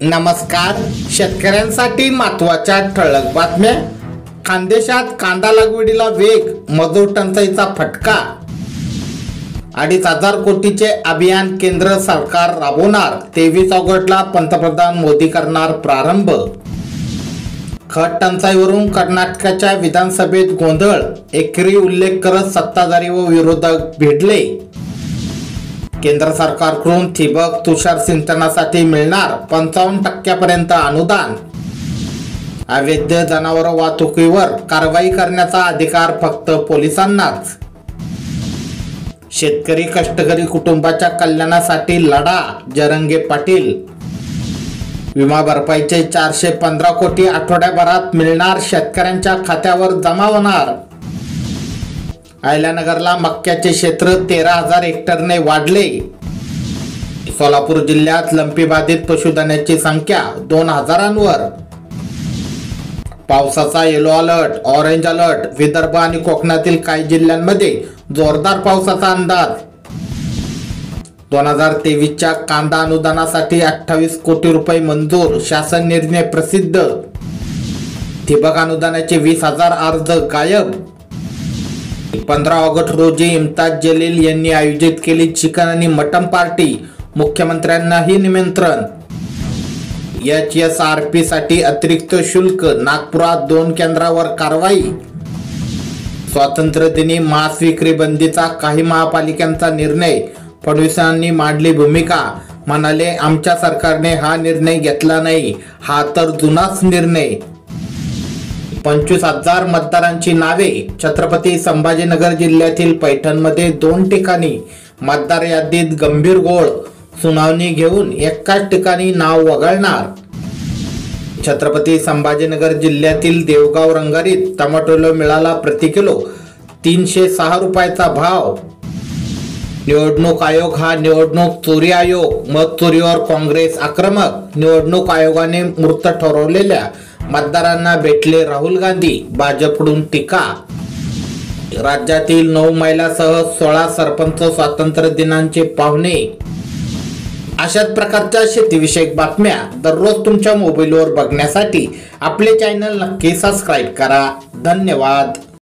नमस्कार. शेतकऱ्यांसाठी महत्त्वाच्या ठळक बातम्या. खानदेशात कांदा लागवडीला वेग, मजूर टंचाईचा फटका. 2,500 कोटीचे अभियान केंद्र सरकार राबवणार. 23 ऑगस्टला पंतप्रधान मोदी करणार प्रारंभ. खत टंचाईवरून कर्नाटकाच्या विधानसभेत गोंधळ. एकेरी उल्लेख करत सत्ताधारी व विरोधक भिडले. केंद्र सरकारकडून ठिबक तुषार सिंचनासाठी मिळणार 55% अनुदान. अवैध जनावर वाहतुकीवर कारवाई करण्याचा अधिकार फक्त पोलिसांनाच. शेतकरी कष्टकरी कुटुंबाच्या कल्याणासाठी लढा. जरंगे पाटील. विमा भरपाईचे 415 कोटी आठवड्याभरात मिळणार. शेतकऱ्यांच्या खात्यावर जमा होणार. अहिल्यानगरला मक्याचे क्षेत्र 13,000 हेक्टरने वाढले. सोलापूर जिल्ह्यात लंपी बाधित पशुधनाची संख्या 2,000वर. पावसाचा yellow alert, orange alert. Vidarbha आणि कोकणातील काही जिल्ह्यांमध्ये जोरदार पावसाचा अंदाज. 2023च्या कांदा अनुदानासाठी 28 कोटी रुपये मंजूर. शासन निर्णय प्रसिद्ध. ठिबक अनुदानाचे 20,000 अर्ज गायब. 15 ऑगस्ट रोजी इम्तियाज जलील यांनी आयोजित केली चिकन आणि मटन पार्टी. मुख्यमंत्र्यांनाही निमंत्रण. HSRP साठी अतिरिक्त शुल्क. नागपुरात 2 केंद्रावर कारवाई. स्वातंत्र्य दिनी मांस विक्री बंदीचा काही महापालिकांचा निर्णय. फडणवीसांनी मांडली भूमिका. म्हणाले, आमच्या सरकारने हा निर्णय घेतला नाही, हा तर जुनाच निर्णय. 25,000 मतदारांची नावे. छत्रपती संभाजीनगर जिल्ह्यातील पैठणमध्ये 2 ठिकाणी मतदार यादीत गंभीर घोळ. सुनावणी घेऊन एकाच ठिकाणी नाव वगळणार. छत्रपती संभाजीनगर जिल्ह्यातील देवगाव रंगारीत टमाटोला मिळाला प्रति किलो 306 रुपयाचा भाव. निवडणूक आयोग हा निवडणूक चोरी आयोग. मत चोरीवर काँग्रेस आक्रमक. निवडणूक आयोगाने मूर्त ठरवलेल्या मतदारांना भेटले राहुल गांधी. भाजपकडून टीका. राज्यातील 9 महिलांसह 16 सरपंच स्वातंत्र्य दिनाचे पाहुणे. अशाच प्रकारच्या शेतीविषयक बातम्या दररोज तुमच्या मोबाईलवर बघण्यासाठी आपले चॅनल नक्की सबस्क्राईब करा. धन्यवाद.